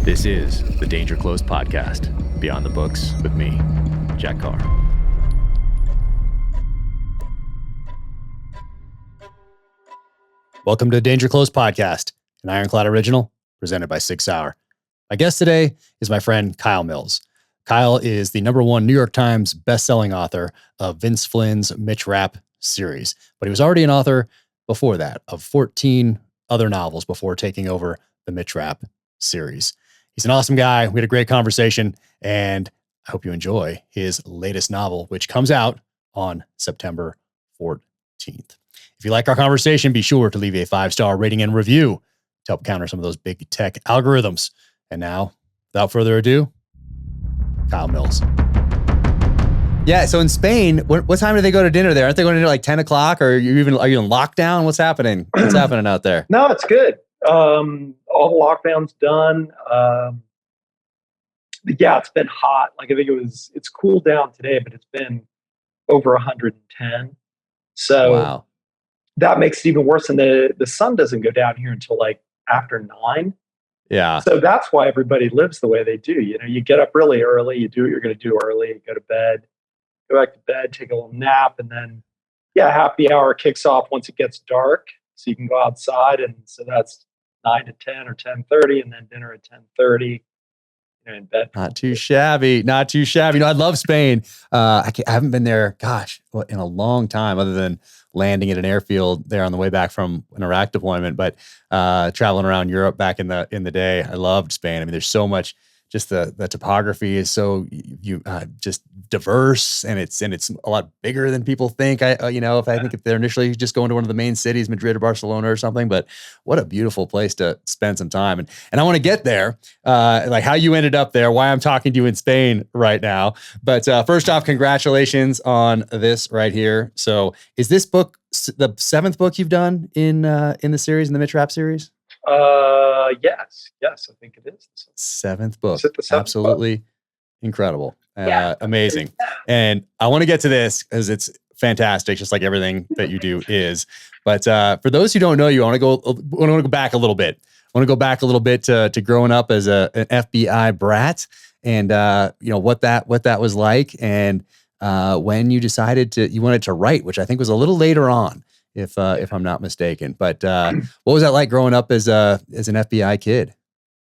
This is the Danger Close podcast, Beyond the Books with me, Jack Carr. Welcome to the Danger Close podcast, an Ironclad original presented by SIG Sauer. My guest today is my friend Kyle Mills. Kyle is the #1 New York Times bestselling author of Vince Flynn's Mitch Rapp series, but he was already an author before that of 14 other novels before taking over the Mitch Rapp series. He's an awesome guy. We had a great conversation, and I hope you enjoy his latest novel, which comes out on September 14th. If you like our conversation, be sure to leave a 5-star rating and review to help counter some of those big tech algorithms. And now, without further ado, Kyle Mills. Yeah, so in Spain, what time do they go to dinner there? Aren't they going to dinner like 10 o'clock? Or are you in lockdown? What's happening? What's happening out there? No, it's good. All the lockdown's done. Yeah, it's been hot. Like I think it's cooled down today, but it's been over 110. So wow. That makes it even worse. And the sun doesn't go down here until like after 9. Yeah. So that's why everybody lives the way they do. You know, you get up really early, you do what you're going to do early, you go to bed, go back to bed, take a little nap, and then, happy hour kicks off once it gets dark. So you can go outside. And so that's 9 to 10 or 10:30, and then dinner at 10:30. In bed. Not too shabby. Not too shabby. I love Spain. I haven't been there, in a long time, other than landing at an airfield there on the way back from an Iraq deployment. But traveling around Europe back in the day, I loved Spain. I mean, there's so much. Just the topography is so just diverse, and it's a lot bigger than people think. If they're initially just going to one of the main cities, Madrid or Barcelona or something, but what a beautiful place to spend some time. And I want to get there, like how you ended up there, why I'm talking to you in Spain right now. But first off, congratulations on this right here. So is this book the 7th book you've done in the series, in the Mitch Rapp series? Yes, I think it is. 7th book. Is it the 7th Absolutely book? Incredible. Amazing. And I want to get to this because it's fantastic, just like everything that you do is. But for those who don't know you, I want to go back a little bit. I want to go back a little bit to growing up as an FBI brat, and what that was like, and when you decided you wanted to write, which I think was a little later on, if I'm not mistaken. But what was that like growing up as an FBI kid?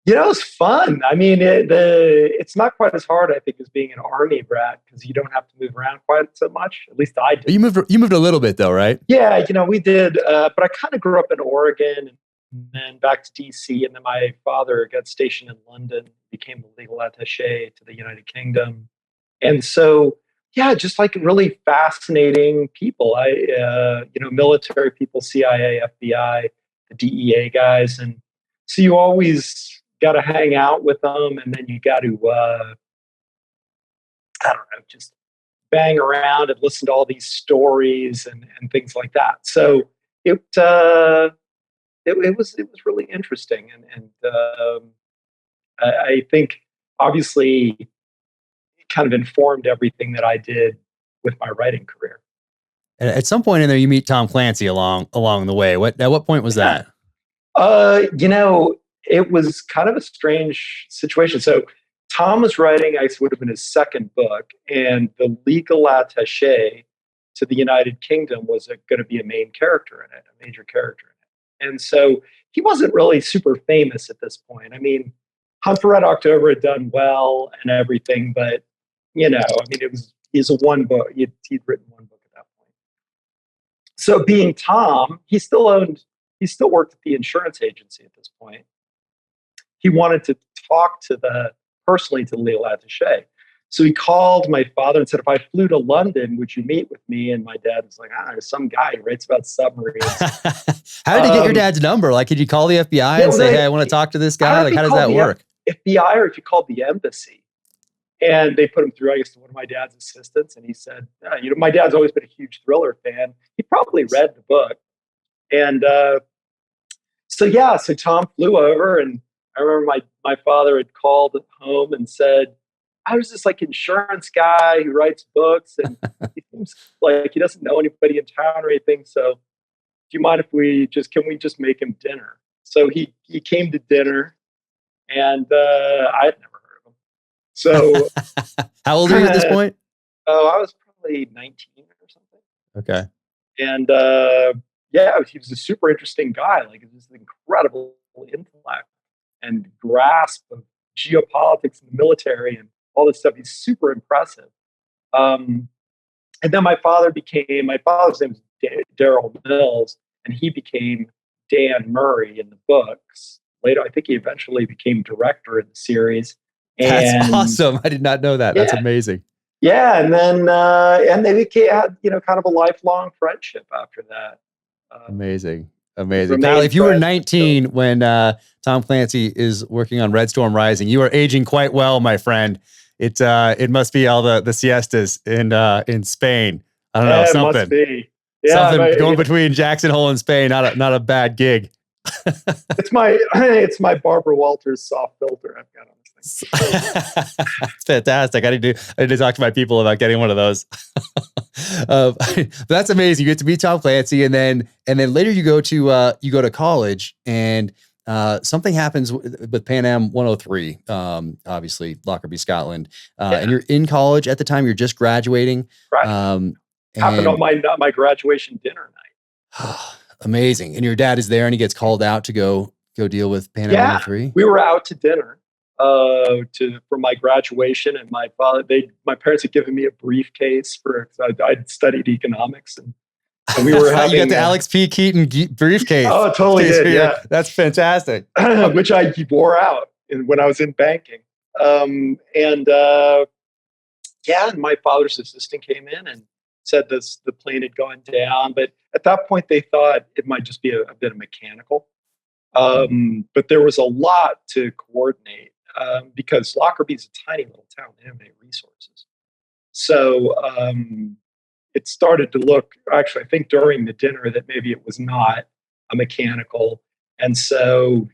It was fun. I mean, it's not quite as hard, I think, as being an Army brat, because you don't have to move around quite so much. At least I did. You moved a little bit though, right? Yeah, we did. But I kind of grew up in Oregon and then back to DC. And then my father got stationed in London, became the legal attaché to the United Kingdom. And so, just like really fascinating people. Military people, CIA, FBI, the DEA guys. And so you always got to hang out with them, and then you got to, just bang around and listen to all these stories and things like that. So it was really interesting, and I think obviously it kind of informed everything that I did with my writing career. At some point in there, you meet Tom Clancy along the way. At what point was that? It was kind of a strange situation. So Tom was writing, I guess it would have been his 2nd book, and the legal attaché to the United Kingdom was going to be a main character in it, a major character in it. And so he wasn't really super famous at this point. I mean, Hunt for Red October had done well and everything, but, he's a one book. He'd written one book at that point. So being Tom, he still worked at the insurance agency at this point. He wanted to talk personally to the legal attaché. So he called my father and said, if I flew to London, would you meet with me? And my dad was like, there's some guy who writes about submarines. How did you get your dad's number? Like, could you call the FBI and say, hey, I want to talk to this guy? Like, how does that work? FBI, or if you called the embassy. And they put him through, I guess, to one of my dad's assistants. And he said, my dad's always been a huge thriller fan. He probably read the book. And so Tom flew over, and I remember my father had called home and said, I was this like insurance guy who writes books, and he seems like he doesn't know anybody in town or anything. So do you mind if can we just make him dinner? So he came to dinner, And I had never heard of him. So, how old are you at this point? Oh, I was probably 19 or something. Okay. And yeah, he was a super interesting guy. Like, it was an incredible intellect and grasp of geopolitics and the military and all this stuff. He's super impressive. And then my father's name was Daryl Mills, and he became Dan Murray in the books. Later, I think he eventually became director of the series. That's awesome. I did not know that. Yeah. That's amazing. Yeah, and then and they had kind of a lifelong friendship after that. Amazing. Kyle, if you were 19 when Tom Clancy is working on Red Storm Rising, you are aging quite well, my friend. It must be all the siestas in Spain. I don't know, something. Must be. Yeah, something going between Jackson Hole and Spain. Not a bad gig. It's my Barbara Walters soft filter I've got on this thing. It's fantastic. I need to talk to my people about getting one of those. But that's amazing. You get to meet Tom Clancy, and then later you go to college, and something happens with Pan Am 103. Obviously Lockerbie, Scotland, and you're in college at the time. You're just graduating. Right. Happened on my graduation dinner night. Amazing. And your dad is there, and he gets called out to go deal with Pan Am 103. We were out to dinner for my graduation, and my parents had given me a briefcase I'd studied economics, and we were having. You got the Alex P. Keaton briefcase. Oh, totally did. Yeah, that's fantastic. Which I wore out when I was in banking. And my father's assistant came in and said the plane had gone down, but at that point they thought it might just be a bit of mechanical. But there was a lot to coordinate because Lockerbie's a tiny little town. They don't have any resources. So it started to look, actually, I think during the dinner, that maybe it was not a mechanical. And so,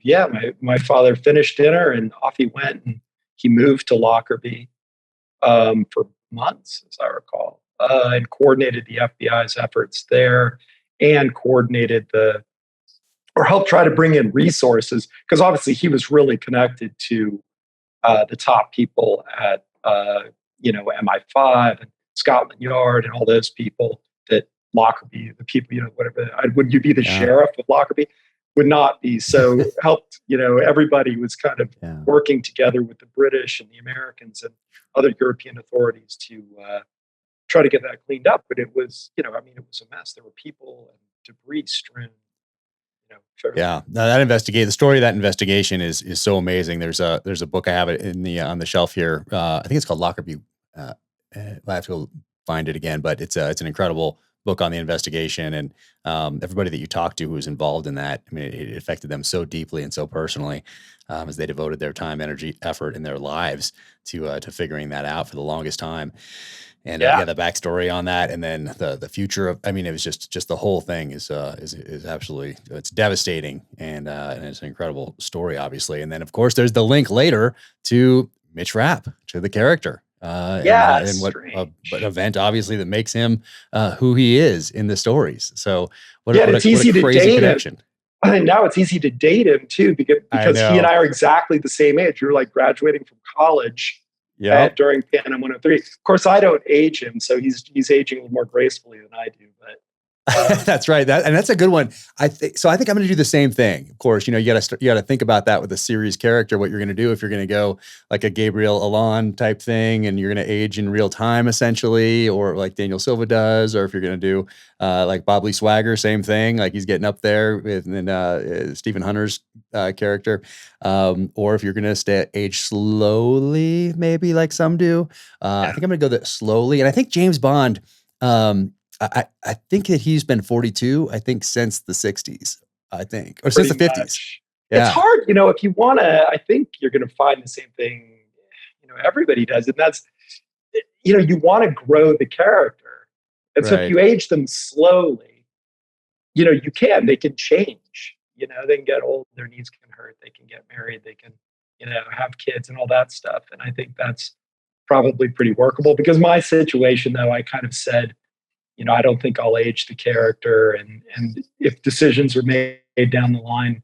my father finished dinner and off he went, and he moved to Lockerbie for months, as I recall. And coordinated the FBI's efforts there, and coordinated helped try to bring in resources, because obviously he was really connected to the top people at MI5 and Scotland Yard and all those people that Lockerbie, the people, whatever, would you be the sheriff of Lockerbie? Would not be. So helped, everybody was kind of working together with the British and the Americans and other European authorities to try to get that cleaned up. But it was, it was a mess. There were people and debris strewn. No, the story of that investigation is so amazing. There's a book, I have it on the shelf here. I think it's called Lockerbie. I have to go find it again, but it's an incredible book on the investigation, and everybody that you talk to who was involved in that. I mean, it affected them so deeply and so personally, as they devoted their time, energy, effort, and their lives to figuring that out for the longest time. And the backstory on that, and then the future of, it was just the whole thing is absolutely, it's devastating, and it's an incredible story, obviously. And then of course there's the link later to Mitch Rapp, to the character, and what event obviously that makes him who he is in the stories. So what a crazy connection. And now it's easy to date him too, because he and I are exactly the same age. You're like graduating from college. During Pan Am 103. Of course, I don't age him, so he's aging a little more gracefully than I do. But that's right. That's a good one. I think I'm going to do the same thing. Of course, you got to think about that with a series character. What you're going to do if you're going to go like a Gabriel Allon type thing, and you're going to age in real time essentially, or like Daniel Silva does, or if you're going to do like Bob Lee Swagger, same thing. Like he's getting up there with Stephen Hunter's character, or if you're going to age slowly, maybe like some do. I think I'm going to go slowly, and I think James Bond. I think that he's been 42, I think, since the 60s, or since the 50s. Yeah. It's hard, if you want to, I think you're going to find the same thing, everybody does. And that's, you want to grow the character. And so if you age them slowly, they can change, they can get old, their knees can hurt, they can get married, they can, have kids and all that stuff. And I think that's probably pretty workable, because my situation, though, I kind of said, I don't think I'll age the character. And if decisions are made down the line,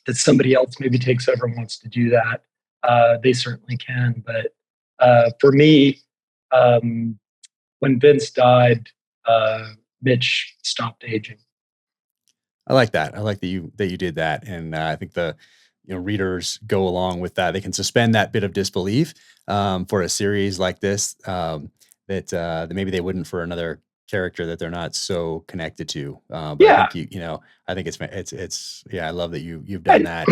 that somebody else maybe takes over and wants to do that, they certainly can. But for me, when Vince died, Mitch stopped aging. I like that. I like that you did that, and I think the readers go along with that. They can suspend that bit of disbelief for a series like this that maybe they wouldn't for another character that they're not so connected to. But Yeah. I think I think it's yeah. I love that you've done that,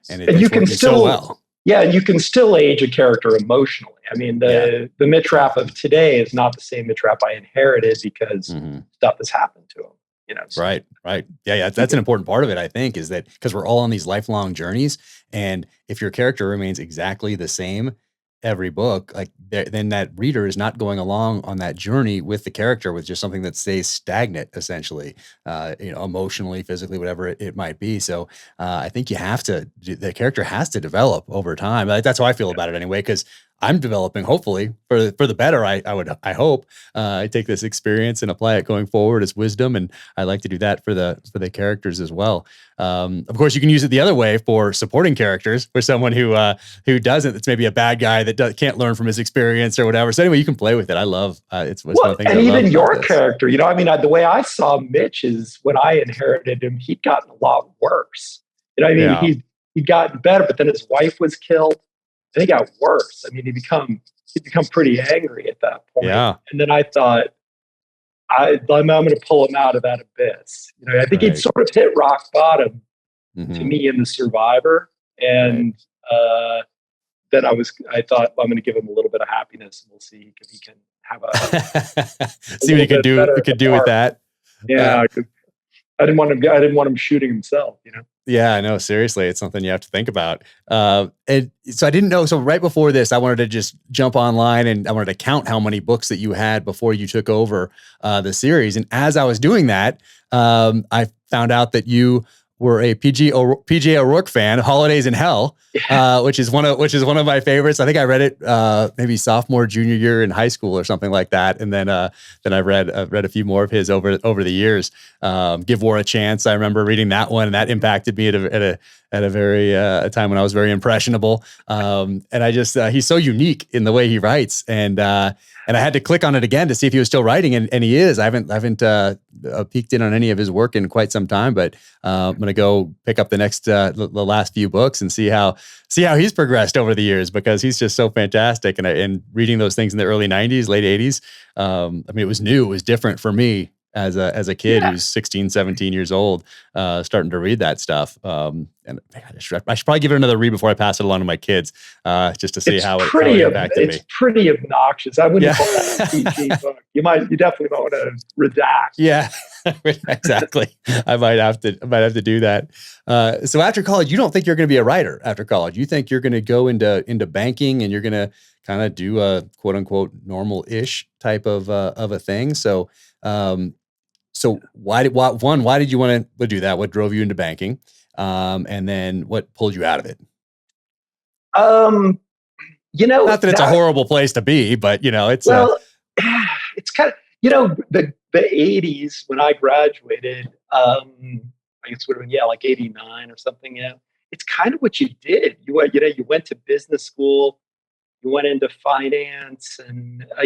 and you can still so well. Yeah, and you can still age a character emotionally. I mean, the Mitch Rapp of today is not the same Mitch Rapp I inherited because stuff has happened to him. So. Right. Yeah. That's an important part of it, I think, is that because we're all on these lifelong journeys, and if your character remains exactly the same every book, like then that reader is not going along on that journey with the character with just something that stays stagnant, essentially, emotionally, physically, whatever it might be. So I think the character has to develop over time. That's how I feel about it anyway, because I'm developing, hopefully for the better. I hope I take this experience and apply it going forward as wisdom, and I like to do that for the characters as well. Of course, you can use it the other way for supporting characters, for someone who doesn't. It's maybe a bad guy that can't learn from his experience or whatever. So anyway, you can play with it. I love it's one thing. And even your character, the way I saw Mitch is when I inherited him, he'd gotten a lot worse. He'd gotten better, but then his wife was killed. And he got worse. I mean, he'd become pretty angry at that point. Yeah. And then I thought, I'm going to pull him out of that abyss. I think he'd sort of hit rock bottom to me in The Survivor. And then I thought, well, I'm going to give him a little bit of happiness, and we'll see if he can have see what he could do with that. Yeah. I didn't want him shooting himself, Yeah, I know. Seriously, it's something you have to think about. And so I didn't know. So right before this, I wanted to just jump online and I wanted to count how many books that you had before you took over the series. And as I was doing that, I found out that you were a PJ O'Rourke fan, Holidays in Hell, which is one of my favorites. I think I read it maybe sophomore, junior year in high school or something like that. And then I've read a few more of his over the years. Give War a Chance. I remember reading that one, and that impacted me at a very time when I was very impressionable. And I just he's so unique in the way he writes, and I had to click on it again to see if he was still writing, and he is. I haven't peeked in on any of his work in quite some time, but I'm gonna go pick up the next the last few books and see how he's progressed over the years, because he's just so fantastic. And reading those things in the early 90s, late 80s, I mean, it was new, it was different for me as a kid who's 16, 17 years old, starting to read that stuff. And I should probably give it another read before I pass it along to my kids, just to see how it impacted me. It's pretty obnoxious. I wouldn't call that a PG book. You definitely might want to redact. Yeah, exactly. I might have to do that. So after college, you don't think you're going to be a writer after college. You think you're going to go into banking, and you're going to kind of do a quote unquote normal-ish type of a thing. So why did you want to do that? What drove you into banking? And then what pulled you out of it? Not that it's a horrible place to be, but it's it's kind of, the 80s when I graduated, I guess would have been, like 89 or something. Yeah. It's kind of what you did. You went to business school, you went into finance, and, I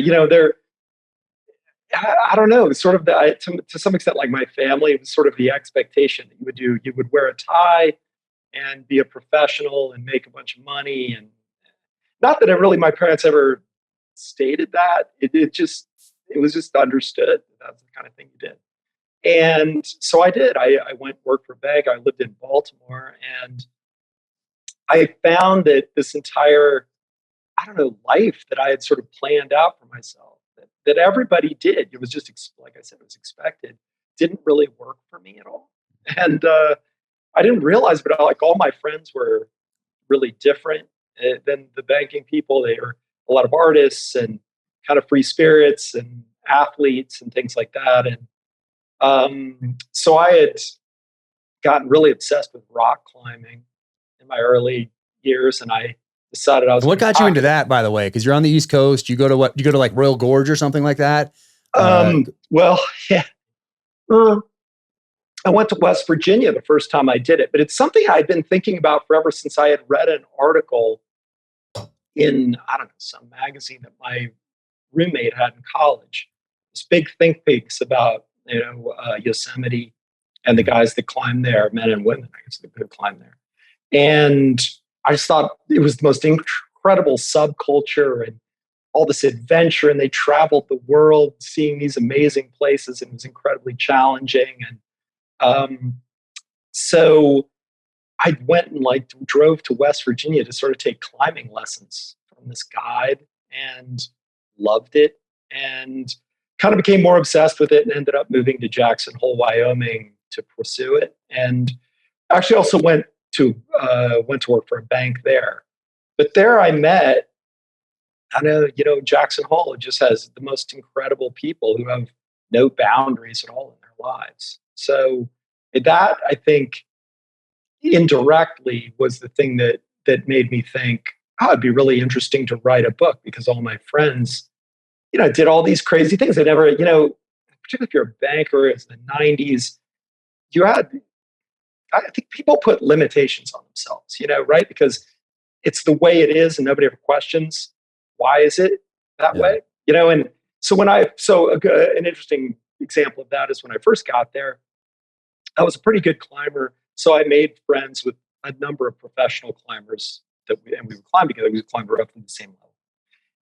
don't know, sort of to some extent, like my family, it was sort of the expectation that you would wear a tie and be a professional and make a bunch of money. And not that my parents ever stated that. It was just understood that's the kind of thing you did. And so I did. I went work for a bank. I lived in Baltimore, and I found that this entire, life that I had sort of planned out for myself, that everybody did, it was just, like I said, it was expected, didn't really work for me at all. And I didn't realize, but all my friends were really different than the banking people. They were a lot of artists and kind of free spirits and athletes and things like that. And so I had gotten really obsessed with rock climbing in my early years, and I decided I was. What got you into that, by the way? Because you're on the East Coast. You go to what? You go to like Royal Gorge or something like that. Well, yeah. I went to West Virginia the first time I did it, but it's something I'd been thinking about forever since I had read an article in, I don't know, some magazine that my roommate had in college. This big think piece about, Yosemite and the guys that climb there, men and women, I guess, that could climb there. And I just thought it was the most incredible subculture and all this adventure. And they traveled the world seeing these amazing places, and it was incredibly challenging. And so I went and drove to West Virginia to sort of take climbing lessons from this guide, and loved it, and kind of became more obsessed with it, and ended up moving to Jackson Hole, Wyoming to pursue it. And actually also went to work for a bank there. But there I met, Jackson Hole, it just has the most incredible people who have no boundaries at all in their lives. So that, I think, indirectly was the thing that made me think, it'd be really interesting to write a book, because all my friends, did all these crazy things. They never, particularly if you're a banker, it's the 90s, I think people put limitations on themselves, right? Because it's the way it is and nobody ever questions, why is it that way? And so an interesting example of that is when I first got there, I was a pretty good climber. So I made friends with a number of professional climbers and we would climb together. We would climb roughly the same level.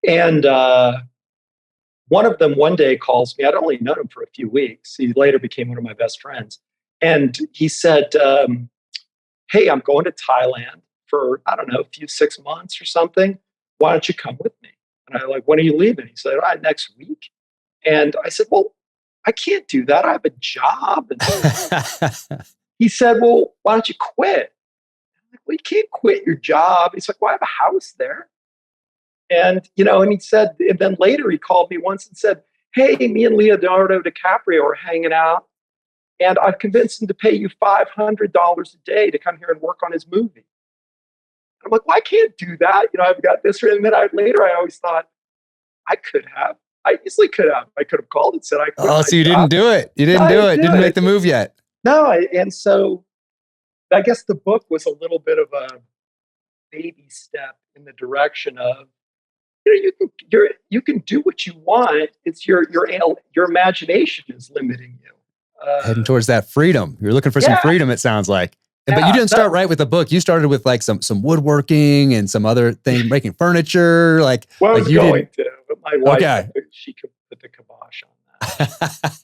And one of them one day calls me. I'd only known him for a few weeks. He later became one of my best friends. And he said, hey, I'm going to Thailand for, I don't know, a few 6 months or something. Why don't you come with me? And I when are you leaving? He said, all right, next week. And I said, well, I can't do that. I have a job. And he said, well, why don't you quit? I'm like, well, you can't quit your job. He's like, well, I have a house there. And, and he said, and then later he called me once and said, hey, me and Leonardo DiCaprio are hanging out, and I've convinced him to pay you $500 a day to come here and work on his movie. And I'm like, well, I can't do that. I've got this. And then later I always thought, I easily could have. I could have called and said, I quit. Oh, so you didn't do it. You didn't do it. Didn't make the move yet. No. And so I guess the book was a little bit of a baby step in the direction of, you can do what you want. It's your imagination is limiting you. Heading towards that freedom. You're looking for some freedom, it sounds like. But you didn't start right with the book. You started with some woodworking and some other thing, making furniture. Well, I was going to, but my wife, she could put the kibosh on that.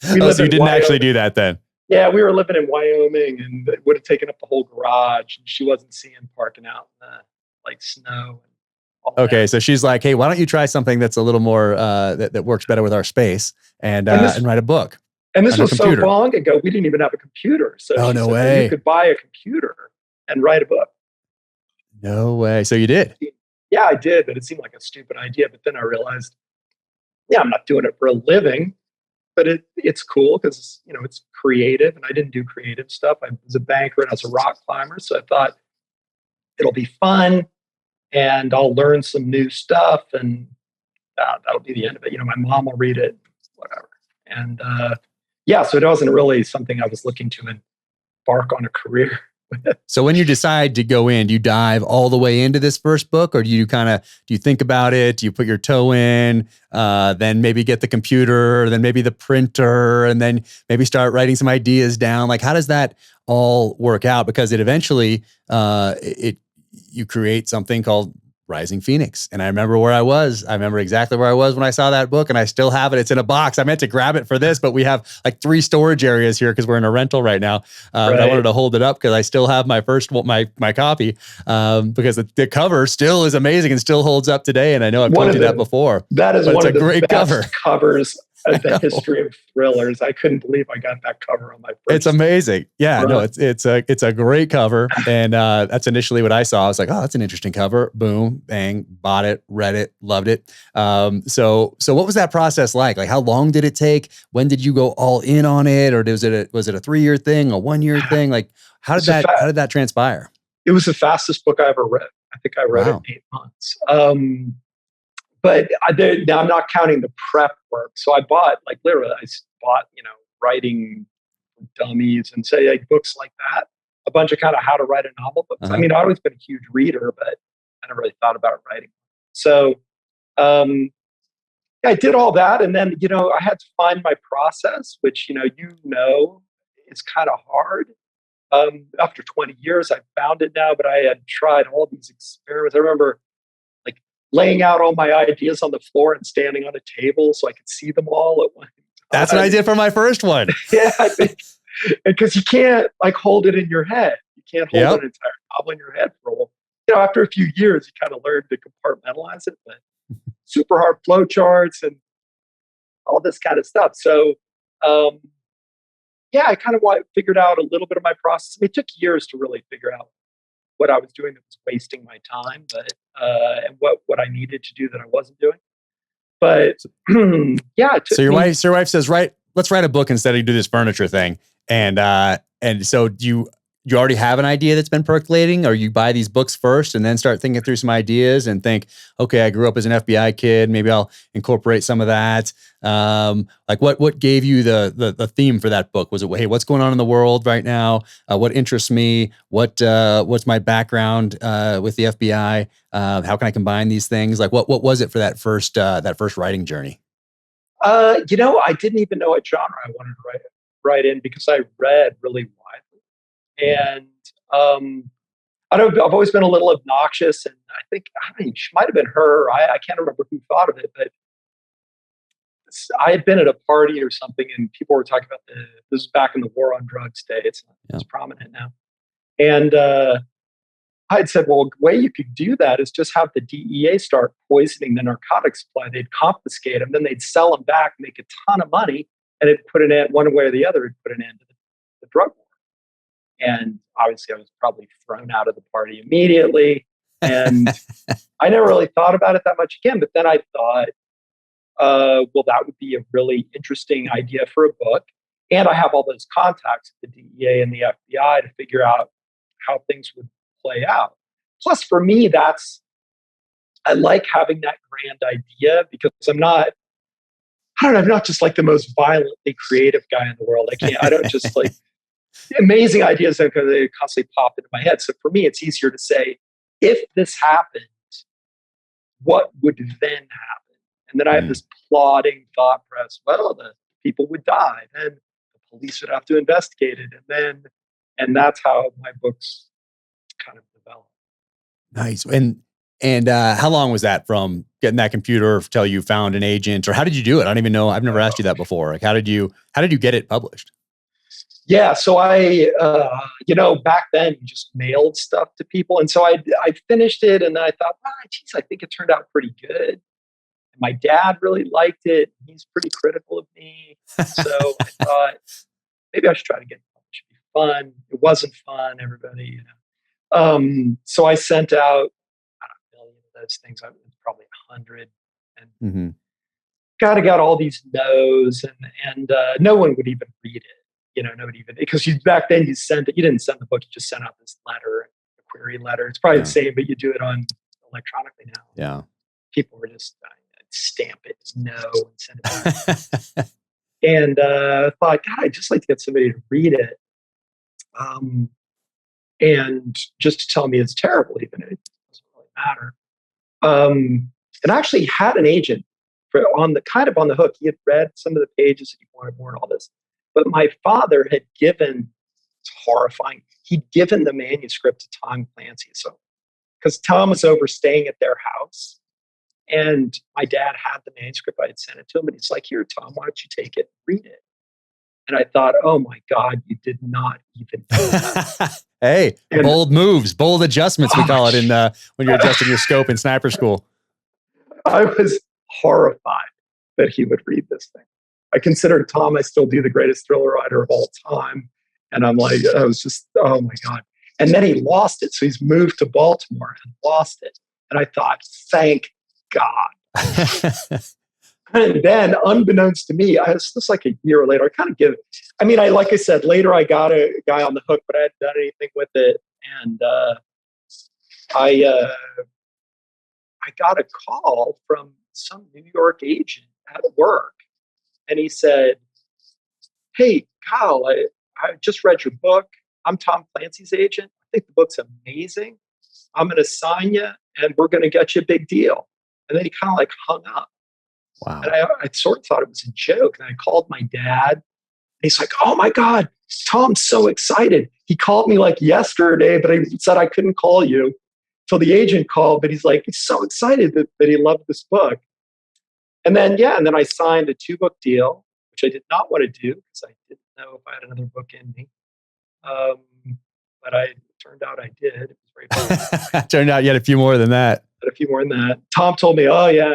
So you didn't actually do that then? Yeah, we were living in Wyoming, and it would have taken up the whole garage, and she wasn't seeing parking out in the snow. Okay, so she's like, hey, why don't you try something that's a little more, that works better with our space and write a book. And this was so long ago, we didn't even have a computer. So no way. You could buy a computer and write a book. No way. So you did? Yeah, I did, but it seemed like a stupid idea. But then I realized, I'm not doing it for a living, but it's cool because, it's creative, and I didn't do creative stuff. I was a banker and I was a rock climber. So I thought it'll be fun, and I'll learn some new stuff, and that'll be the end of it. My mom will read it, whatever. And so it wasn't really something I was looking to embark on a career with. So when you decide to go in, do you dive all the way into this first book, or do you think about it? Do you put your toe in, then maybe get the computer, then maybe the printer, and then maybe start writing some ideas down? Like, how does that all work out? Because it eventually, you create something called Rising Phoenix. And I remember where I was. I remember exactly where I was when I saw that book, and I still have it. It's in a box. I meant to grab it for this, but we have like 3 storage areas here because we're in a rental right now. But I wanted to hold it up because I still have my first, my copy, because the cover still is amazing and still holds up today. And I know I've told you that before. That is one of the great covers of the history of thrillers. I couldn't believe I got that cover on my first. It's amazing. Yeah, no, it's a great cover. And that's initially what I saw. I was like, oh, that's an interesting cover. Boom, bang, bought it, read it, loved it. So what was that process like? Like, how long did it take? When did you go all in on it? Or was it a 3-year thing, a 1-year thing? Like, how did that transpire? It was the fastest book I ever read. I think I read it in 8 months. But now I'm not counting the prep work. So I bought, writing for Dummies and say like books like that. A bunch of kind of how to write a novel books. I mean, I've always been a huge reader, but I never really thought about writing. So I did all that. And then, I had to find my process, which, is kind of hard. After 20 years, I found it now, but I had tried all these experiments. I remember like laying out all my ideas on the floor and standing on a table so I could see them all at one time. That's what I did for my first one. Yeah, I think, because you can't like hold it in your head. You can't hold an entire novel in your head for a while. After a few years, you kind of learn to compartmentalize it, but super hard flow charts and all this kind of stuff. So, I kind of figured out a little bit of my process. I mean, it took years to really figure out what I was doing that was wasting my time, but and what I needed to do that I wasn't doing. But so your wife says, right, let's write a book instead of do this furniture thing. And so do you already have an idea that's been percolating, or you buy these books first and then start thinking through some ideas and think, okay, I grew up as an FBI kid. Maybe I'll incorporate some of that. Like what gave you the theme for that book? Was it, hey, what's going on in the world right now? What interests me? What's my background with the FBI? How can I combine these things? Like what was it for that first writing journey? I didn't even know what genre I wanted to write in because I read really widely. And I've always been a little obnoxious, and I think she might have been her. I can't remember who thought of it, but I had been at a party or something, and people were talking about this is back in the war on drugs day. It's prominent now, and I had said, well, the way you could do that is just have the DEA start poisoning the narcotics supply. They'd confiscate them, then they'd sell them back, make a ton of money, and it put an end one way or the other. It put an end to the drug war. And obviously I was probably thrown out of the party immediately. And I never really thought about it that much again. But then I thought, well, that would be a really interesting idea for a book. And I have all those contacts at the DEA and the FBI to figure out how things would play out. Plus, for me, I like having that grand idea because I'm not just like the most violently creative guy in the world. I don't just like amazing ideas that they constantly pop into my head. So for me, it's easier to say, if this happened, what would then happen? And then I have this plodding thought process. Well, the people would die, and the police would have to investigate it, and that's how my books kind of develop. Nice. And how long was that from getting that computer till you found an agent, or how did you do it? I don't even know. I've never asked you that before. Like, how did you get it published? Yeah. So I, back then you just mailed stuff to people. And so I finished it and I thought, I think it turned out pretty good. And my dad really liked it. He's pretty critical of me. So I thought maybe I should try to get it published. It'd be fun. It wasn't fun, everybody, so I sent out, a million of those things. I was probably 100 and got all these no's and no one would even read it. Nobody even, because back then you didn't send the book, you just sent out this letter, a query letter. It's probably the same, but you do it on electronically now. Yeah. People were just stamp it as no and send it back. And I thought, God, I'd just like to get somebody to read it. And just to tell me it's terrible, even it doesn't really matter. And I actually had an agent on the hook. He had read some of the pages and he wanted more and all this. But my father had given, it's horrifying, he'd given the manuscript to Tom Clancy. So, because Tom was overstaying at their house and my dad had the manuscript, I had sent it to him and he's like, here, Tom, why don't you take it, read it? And I thought, oh my God, you did not even do that. Hey, bold moves, bold adjustments, we call it in when you're adjusting your scope in sniper school. I was horrified that he would read this thing. I consider Tom, I still do the greatest thriller writer of all time. And I'm like, I was just, oh my God. And then he lost it. So he's moved to Baltimore and lost it. And I thought, thank God. And then unbeknownst to me, it's just like a year later, like I said, later I got a guy on the hook, but I hadn't done anything with it. And I got a call from some New York agent at work. And he said, hey, Kyle, I just read your book. I'm Tom Clancy's agent. I think the book's amazing. I'm going to sign you and we're going to get you a big deal. And then he kind of like hung up. Wow. And I sort of thought it was a joke. And I called my dad. He's like, oh my God, Tom's so excited. He called me like yesterday, but I said I couldn't call you. So the agent called, but he's like, he's so excited that he loved this book. And then I signed a 2-book deal, which I did not want to do because I didn't know if I had another book in me. But it turned out I did. It was very fun. Turned out you had a few more than that. A few more than that. Tom told me, oh yeah,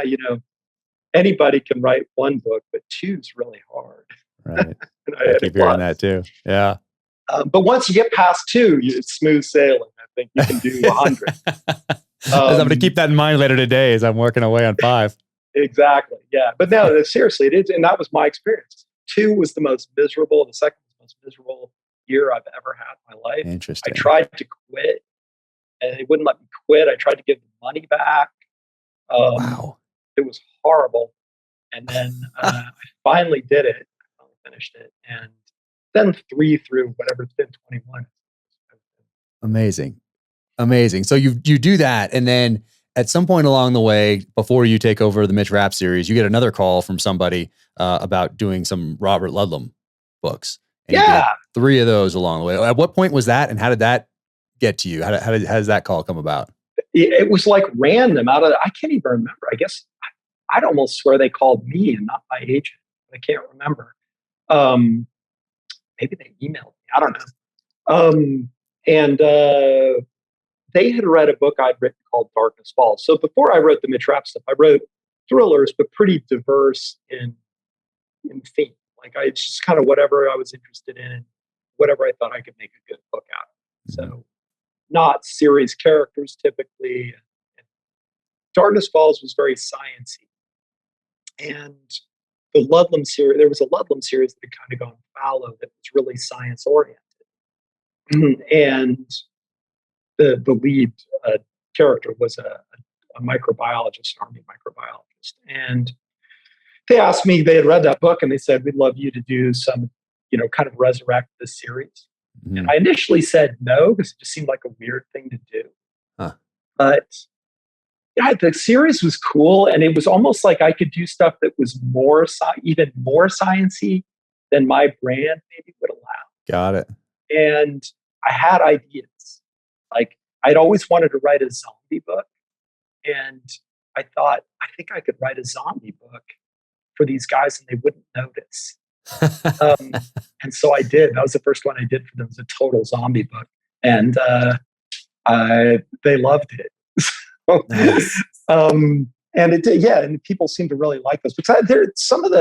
anybody can write 1 book, but 2's really hard. Right. I keep hearing that too. Yeah. But once you get past 2, it's smooth sailing. I think you can do 100. I'm going to keep that in mind later today as I'm working away on 5. Exactly. Yeah. But no, seriously, it is. And that was my experience. 2 was the most miserable. The second was the most miserable year I've ever had in my life. Interesting. I tried to quit and they wouldn't let me quit. I tried to give the money back. Wow. It was horrible. And then I finally did it. I finally finished it. And then 3 through whatever it's been, 21. Amazing. So you do that. And then at some point along the way, before you take over the Mitch Rapp series, you get another call from somebody about doing some Robert Ludlum books. And you did 3 of those along the way. At what point was that? And how did that get to you? How does that call come about? It was like random I can't even remember. I guess I'd almost swear they called me and not my agent. I can't remember. Maybe they emailed me. I don't know. And they had read a book I'd written called Darkness Falls. So before I wrote the Mitch Rapp stuff, I wrote thrillers, but pretty diverse in theme. Like it's just kind of whatever I was interested in, whatever I thought I could make a good book out of. So not serious characters typically. And Darkness Falls was very sciencey. And the Ludlum series, there was a Ludlum series that had kind of gone fallow that was really science oriented. And the lead character was a microbiologist, an army microbiologist. And they asked me, they had read that book and they said, we'd love you to do some, kind of resurrect this series. Mm-hmm. And I initially said no, because it just seemed like a weird thing to do. Huh. But yeah, the series was cool. And it was almost like I could do stuff that was even more sciencey than my brand maybe would allow. Got it. And I had ideas. Like I'd always wanted to write a zombie book. And I thought, I think I could write a zombie book for these guys and they wouldn't notice. And so I did. That was the first one I did for them. It was a total zombie book. And they loved it. Nice. And it did, and people seem to really like those. Because they're some of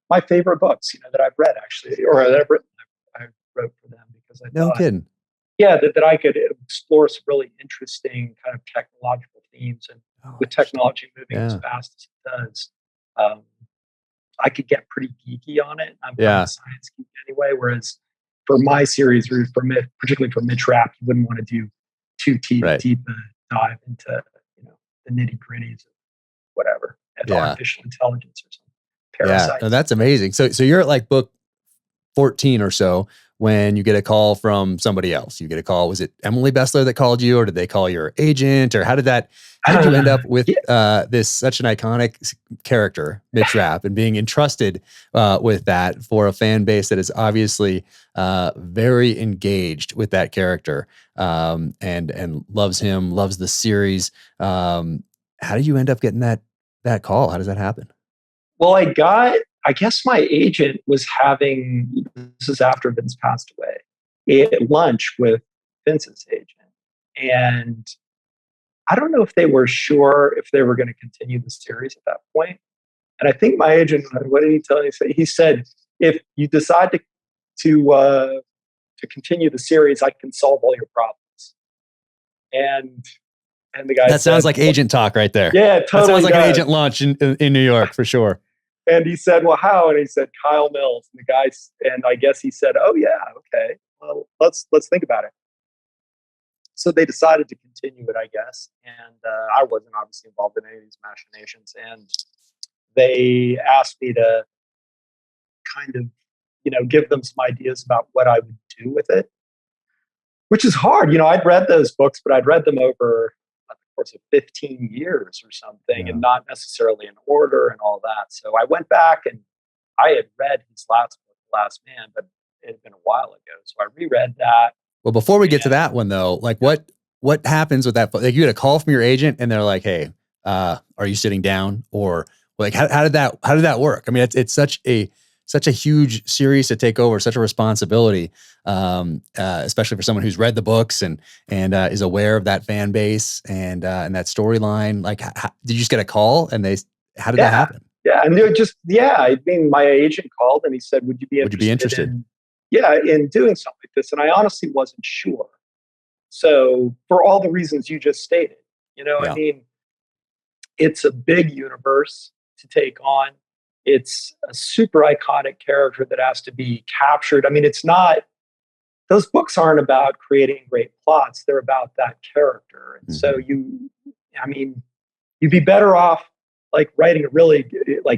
my favorite books, that I've read actually, or that I've written. I wrote for them because I thought, kidding. Yeah, that I could explore some really interesting kind of technological themes, and with technology moving as fast as it does, I could get pretty geeky on it. I'm kind of a science geek anyway. Whereas for my series, or particularly for Mitch Rapp, you wouldn't want to do too deep dive into the nitty gritties of whatever, and artificial intelligence or something. Parasites. Yeah, no, that's amazing. So you're at like book 14 or so when you get a call from somebody else. You get a call. Was it Emily Bessler that called you, or did they call your agent, or how did you end up with this such an iconic character, Mitch Rapp, and being entrusted with that for a fan base that is obviously very engaged with that character and loves him, loves the series. How did you end up getting that call? How does that happen? Well, I guess my agent was having, this is after Vince passed away, lunch with Vince's agent. And I don't know if they were sure if they were going to continue the series at that point. And I think my agent, what did he tell me? He said, if you decide to continue the series, I can solve all your problems. And the guy that sounds like agent talk right there. Yeah, totally. That sounds like an agent lunch in New York for sure. And he said, well, how? And he said, Kyle Mills. And the guy, and I guess he said, oh yeah, okay. Well, let's think about it. So they decided to continue it, I guess. And I wasn't obviously involved in any of these machinations. And they asked me to kind of give them some ideas about what I would do with it, which is hard. I'd read those books, but I'd read them over the course of 15 years or something, and not necessarily in order and all that. So I went back and I had read his last book, The Last Man, but it had been a while ago. So I reread that. Well, before we get to that one though, like what happens with that? Like you get a call from your agent and they're like, "Hey, are you sitting down?" Or like, how did that work? I mean, it's such a huge series to take over, such a responsibility, especially for someone who's read the books and is aware of that fan base and that storyline. Like, did you just get a call and how did that happen? Yeah, and I mean, my agent called and he said, "Would you be interested in doing something like this?" And I honestly wasn't sure. So for all the reasons you just stated, I mean, it's a big universe to take on. It's a super iconic character that has to be captured. I mean, those books aren't about creating great plots. They're about that character. And so you'd be better off like writing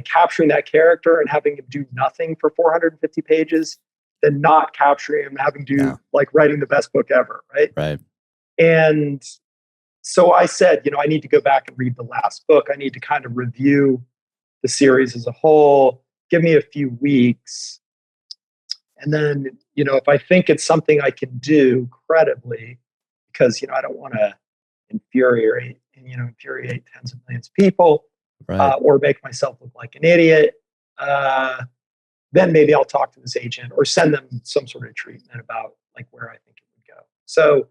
capturing that character and having him do nothing for 450 pages than not capturing him and having to do like writing the best book ever. Right. Right. And so I said, I need to go back and read the last book. I need to kind of review the series as a whole. Give me a few weeks. And then, if I think it's something I can do credibly, because, I don't want to infuriate tens of millions of people, or make myself look like an idiot, then maybe I'll talk to this agent or send them some sort of treatment about like where I think it would go. So,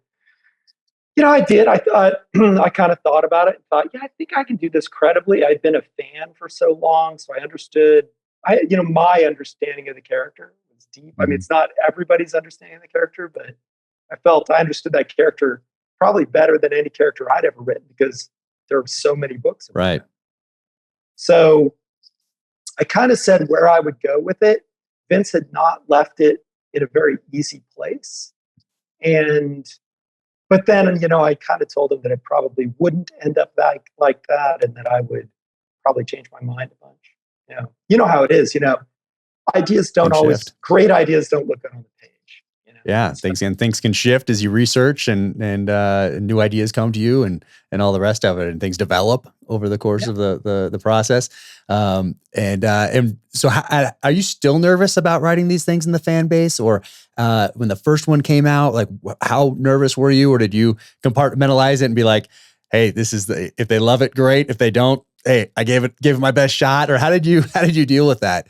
I did. I thought, I kind of thought about it and thought, I think I can do this credibly. I'd been a fan for so long, so I understood. My understanding of the character was deep. I mean, it's not everybody's understanding of the character, but I felt I understood that character probably better than any character I'd ever written because there are so many books about him. So I kind of said where I would go with it. Vince had not left it in a very easy place. But then, I kind of told him that it probably wouldn't end up like that and that I would probably change my mind a bunch. You know how it is, ideas don't always, great ideas don't look good on the page. Yeah, things can shift as you research and new ideas come to you and all the rest of it, and things develop over the course of the process. And so, are you still nervous about writing these things in the fan base, or when the first one came out, like how nervous were you, or did you compartmentalize it and be like, "Hey, this is if they love it, great. If they don't, hey, I gave it my best shot," or how did you deal with that?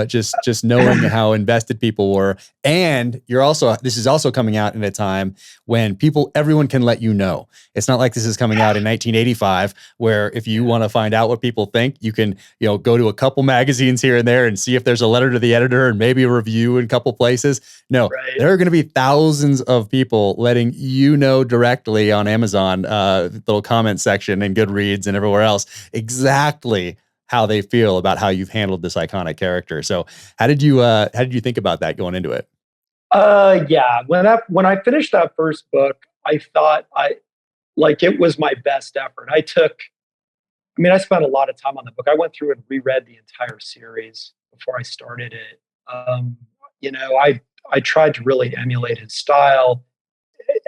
Just knowing how invested people were, and this is also coming out in a time when everyone can let you know. It's not like this is coming out in 1985, where if you want to find out what people think, you can go to a couple magazines here and there and see if there's a letter to the editor and maybe a review in a couple places. No, there are going to be thousands of people letting you know directly on Amazon, little comment section and Goodreads and everywhere else, exactly how they feel about how you've handled this iconic character. So how did you think about that going into it? When I finished that first book, I thought it was my best effort. I spent a lot of time on the book. I went through and reread the entire series before I started it. I tried to really emulate his style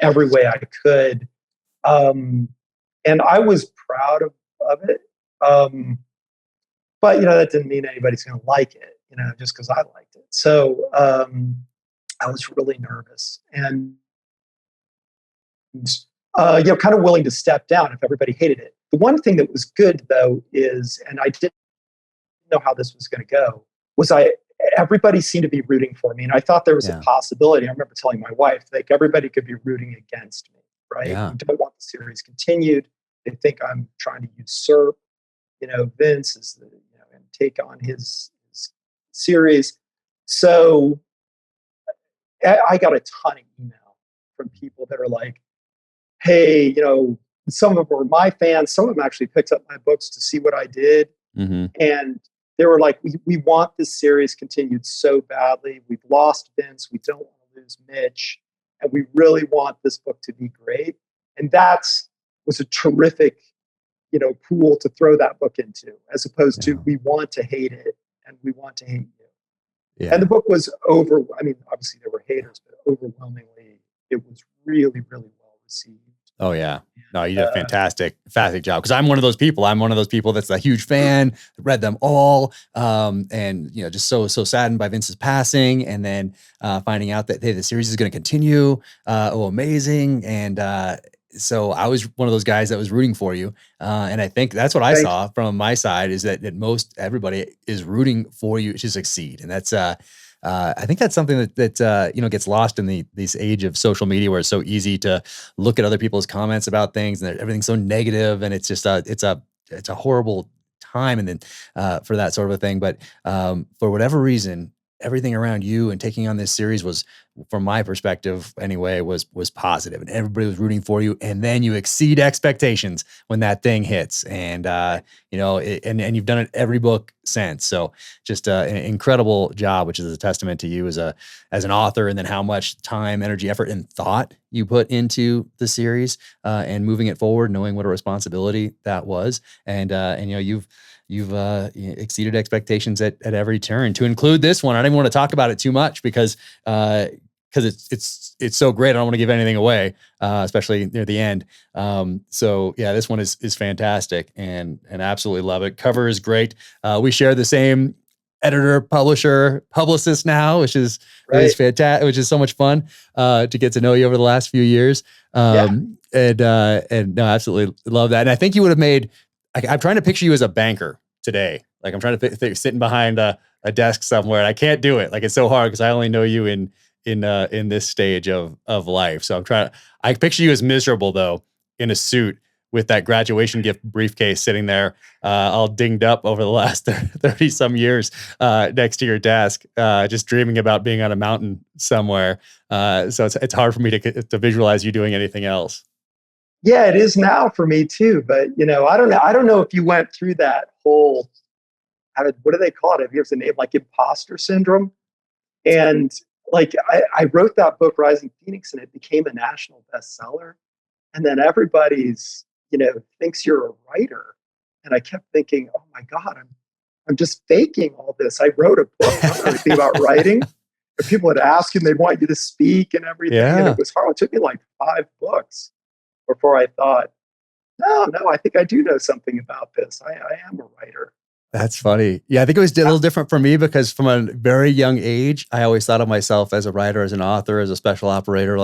every way I could. And I was proud of it. But that didn't mean anybody's going to like it, just because I liked it. So I was really nervous and kind of willing to step down if everybody hated it. The one thing that was good though is, and I didn't know how this was going to go, was everybody seemed to be rooting for me, and I thought there was a possibility. I remember telling my wife, like, everybody could be rooting against me, right? Yeah. We don't want the series continued. They think I'm trying to usurp, Vince and take on his series. So I got a ton of email from people that are like, "Hey, some of them were my fans. Some of them actually picked up my books to see what I did." Mm-hmm. And they were like, we want this series continued so badly. We've lost Vince. We don't want to lose Mitch. And we really want this book to be great. And was a terrific, pool to throw that book into, as opposed to we want to hate it and we want to hate you. Yeah. And the book was obviously there were haters, but overwhelmingly it was really, really well received. Oh yeah. No, you did a fantastic job. Cause I'm one of those people. I'm one of those people that's a huge fan, read them all. And just so saddened by Vince's passing, and then finding out that, hey, the series is going to continue. Amazing. And so I was one of those guys that was rooting for you. And I think that's what I saw from my side, is that most everybody is rooting for you to succeed. And that's, I think that's something that gets lost in this age of social media, where it's so easy to look at other people's comments about things, and everything's so negative, and it's just it's a horrible time, and then for that sort of a thing. But for whatever reason, everything around you and taking on this series was, from my perspective anyway, was positive, and everybody was rooting for you. And then you exceed expectations when that thing hits, and and you've done it every book since. So just an incredible job, which is a testament to you as an author, and then how much time, energy, effort, and thought you put into the series and moving it forward, knowing what a responsibility that was. And you've exceeded expectations at every turn, to include this one. I don't even want to talk about it too much because it's so great. I don't want to give anything away, especially near the end. So yeah, this one is fantastic, and absolutely love it. Cover is great. We share the same editor, publisher, publicist now, which is fantastic, which is so much fun to get to know you over the last few years. And no, absolutely love that. And I think you would have made, I'm trying to picture you as a banker today. Like, I'm trying to sitting behind a desk somewhere, and I can't do it. Like, it's so hard because I only know you in this stage of life. So I picture you as miserable, though, in a suit with that graduation gift briefcase sitting there, all dinged up over the last 30 some years, next to your desk, just dreaming about being on a mountain somewhere. So it's hard for me to visualize you doing anything else. Yeah, it is now for me too. But I don't know if you went through that whole, what do they call it? Have you ever seen the name, like, Imposter Syndrome? And like, I wrote that book, Rising Phoenix, and it became a national bestseller. And then everybody's, thinks you're a writer. And I kept thinking, oh my God, I'm just faking all this. I wrote a book, I don't know anything about writing. And people would ask you, and they'd want you to speak and everything. Yeah. And it was hard. It took me like 5 books before I thought, no, I think I do know something about this. I am a writer. That's funny. Yeah, I think it was a little different for me, because from a very young age, I always thought of myself as a writer, as an author, as a special operator,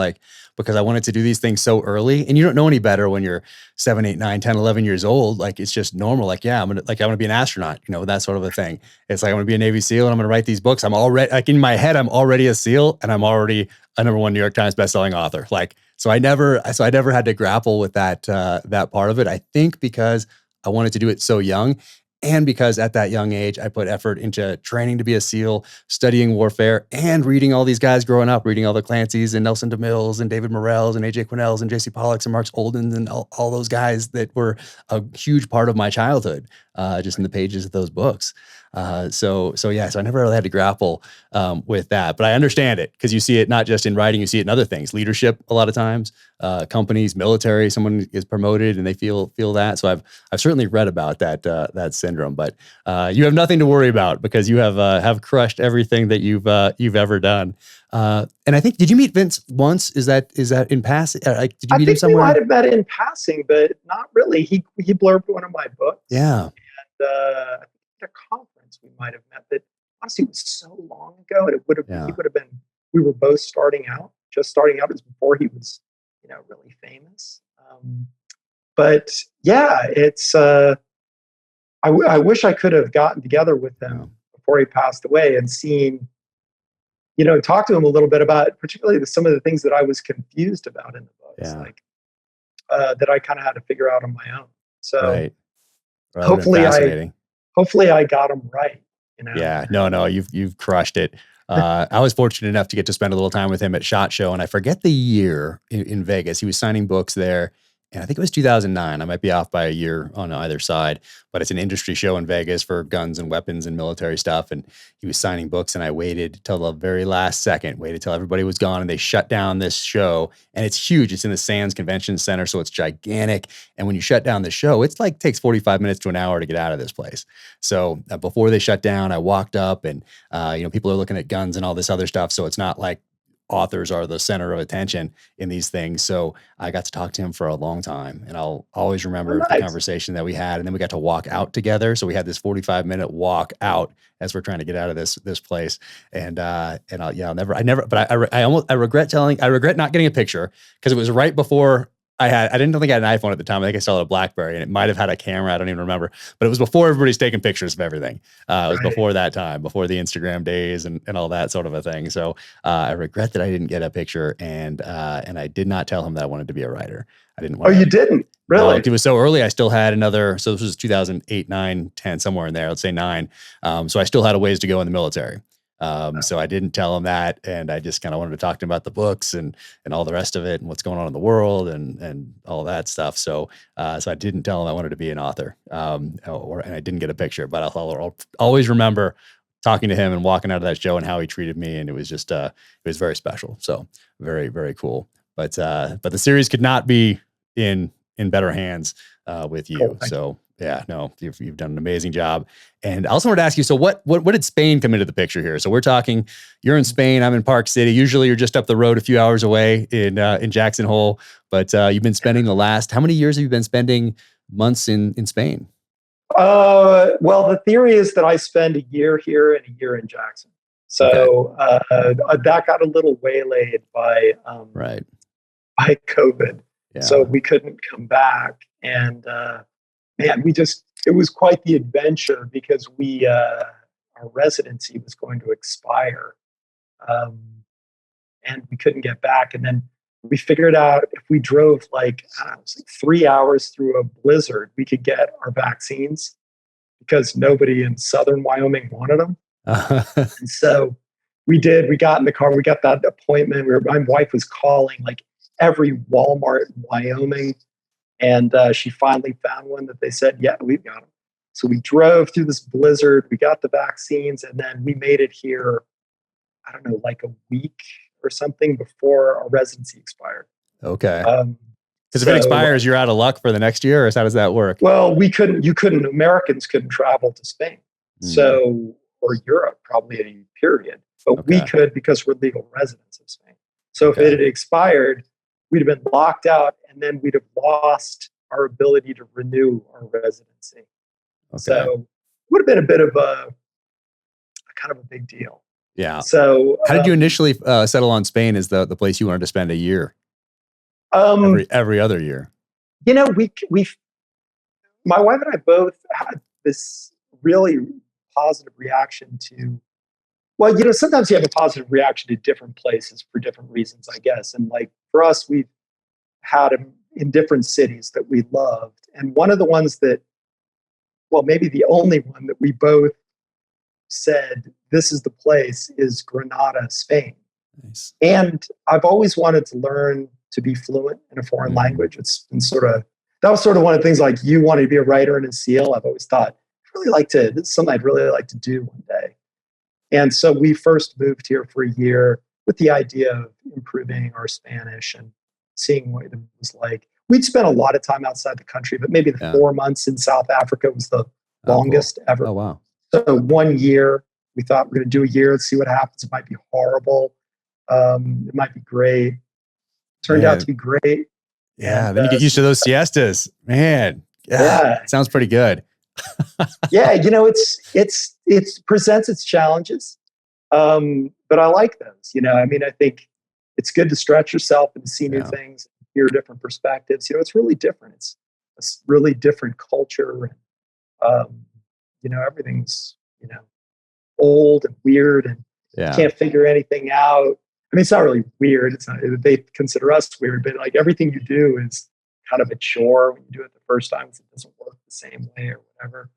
because I wanted to do these things so early. And you don't know any better when you're 7, 8, 9, 10, 11 years old. Like, it's just normal. Like, yeah, I want to be an astronaut, that sort of a thing. It's like, I want to be a Navy SEAL, and I'm going to write these books. I'm already, like, in my head, I'm already a SEAL, and I'm already a #1 New York Times bestselling author. So I never had to grapple with that part of it. I think because I wanted to do it so young. And because at that young age, I put effort into training to be a SEAL, studying warfare, and reading all these guys growing up, reading all the Clancys and Nelson DeMilles and David Morrells and AJ Quinnells and JC Pollocks and Mark Oldens and all those guys that were a huge part of my childhood, just in the pages of those books. So I never really had to grapple with that, but I understand it, because you see it not just in writing, you see it in other things, leadership a lot of times, companies, military, someone is promoted and they feel that. So I've certainly read about that syndrome, but you have nothing to worry about, because you have crushed everything that you've ever done. And I think, did you meet Vince once? Is that in passing? Did you meet him somewhere? I think we might have met in passing, but not really. He blurbed one of my books. Yeah. And I think at a conference we might have met, but honestly, it was so long ago, and he would have been, we were both just starting out. It was before he was, really famous. But yeah, it's, I wish I could have gotten together with him before he passed away, and seen, talk to him a little bit about particularly some of the things that I was confused about in the books, that I kind of had to figure out on my own. So hopefully I got him right. Yeah, no, you've crushed it. I was fortunate enough to get to spend a little time with him at SHOT Show, and I forget the year in Vegas. He was signing books there, and I think it was 2009. I might be off by a year on either side, but it's an industry show in Vegas for guns and weapons and military stuff. And he was signing books, and I waited till the very last second, waited till everybody was gone, and they shut down this show. And it's huge. It's in the Sands Convention Center, so it's gigantic. And when you shut down the show, it's like takes 45 minutes to an hour to get out of this place. So before they shut down, I walked up, and people are looking at guns and all this other stuff. So it's not like authors are the center of attention in these things. So I got to talk to him for a long time, and I'll always remember the conversation that we had. And then we got to walk out together. So we had this 45-minute walk out as we're trying to get out of this place. And I regret not getting a picture, because it was right before I didn't think I had an iPhone at the time. I think I still had a BlackBerry, and it might have had a camera. I don't even remember, but it was before everybody's taking pictures of everything. It was before that time, before the Instagram days and all that sort of a thing. So I regret that I didn't get a picture, and I did not tell him that I wanted to be a writer. I didn't want you didn't? Really? It was so early. I still had another, so this was 2008, 9, 10, somewhere in there. Let's say 9. So I still had a ways to go in the military. So I didn't tell him that, and I just kind of wanted to talk to him about the books and all the rest of it and what's going on in the world and all that stuff. So I didn't tell him I wanted to be an author, and I didn't get a picture, but I'll always remember talking to him and walking out of that show and how he treated me. And it was just, it was very special. So very, very cool. But the series could not be in better hands, with you. Cool, so yeah, no, you've done an amazing job. And I also wanted to ask you, so what did Spain come into the picture here? So we're talking, you're in Spain, I'm in Park City. Usually you're just up the road a few hours away in Jackson Hole, but you've been spending how many years have you been spending months in Spain? Well, the theory is that I spend a year here and a year in Jackson. So that got a little waylaid by COVID. Yeah. So we couldn't come back. And man, it was quite the adventure, because our residency was going to expire, and we couldn't get back. And then we figured out if we drove it was like 3 hours through a blizzard, we could get our vaccines, because nobody in southern Wyoming wanted them. And so we did. We got in the car. We got that appointment. My wife was calling like every Walmart in Wyoming. And she finally found one that they said, yeah, we've got them. So we drove through this blizzard. We got the vaccines, and then we made it here, I don't know, like a week or something before our residency expired. Okay. Because if it expires, you're out of luck for the next year, or how does that work? Well, Americans couldn't travel to Spain. Or Europe, probably at any period. But we could, because we're legal residents of Spain. So if it had expired, we'd have been locked out, and then we'd have lost our ability to renew our residency. Okay. So it would have been a bit of a kind of a big deal. Yeah. So how did you initially settle on Spain as the place you wanted to spend a year? Every other year. My wife and I both had this really positive reaction to, sometimes you have a positive reaction to different places for different reasons, I guess. And like for us, we've had them in different cities that we loved. And one of the ones that, maybe the only one that we both said, this is the place, is Granada, Spain. Nice. And I've always wanted to learn to be fluent in a foreign language. It's been that was sort of one of the things, like you wanted to be a writer and a SEAL. I've always thought, this is something I'd really like to do one day. And so we first moved here for a year with the idea of improving our Spanish and seeing what it was like. We'd spent a lot of time outside the country, but maybe the 4 months in South Africa was the longest ever. Oh, wow. So 1 year, we thought we're going to do a year. Let's see what happens. It might be horrible. It might be great. Turned out to be great. Yeah. And then you get used to those siestas, man. Yeah. It sounds pretty good. Yeah. It presents its challenges. But I like those, I think it's good to stretch yourself and to see new things, hear different perspectives. It's really different. It's a really different culture. And, everything's, old and weird, and you can't figure anything out. I mean, it's not really weird. It's not, they consider us weird, but like everything you do is kind of a chore when you do it the first time, because it doesn't work the same way or whatever.